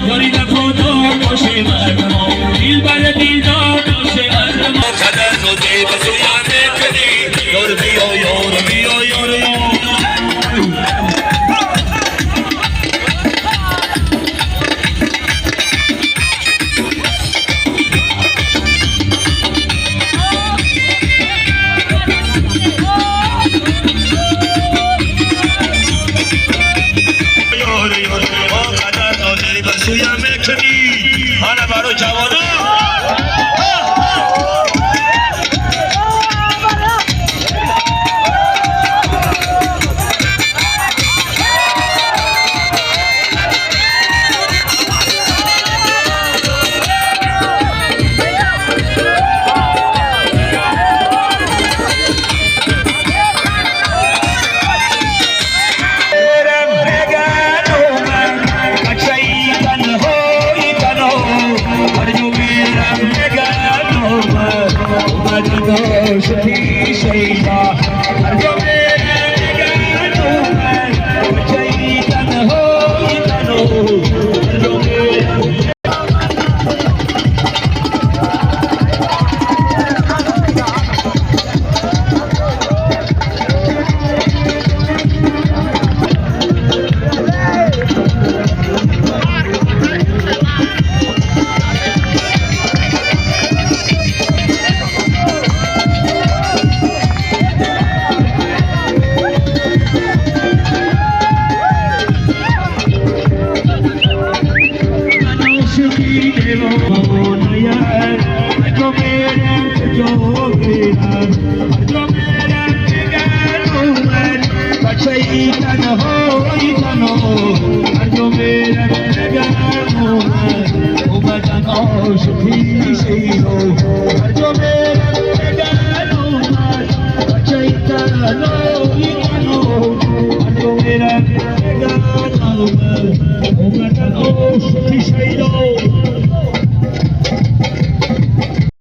یاری دفعه دار باشه مردما دیل بر دیل دار باشه مردما قدر رو دی بسو یانه کنی یار بیا یار بیا یار یار سویا میکنی حالا بارو جوانو Oh,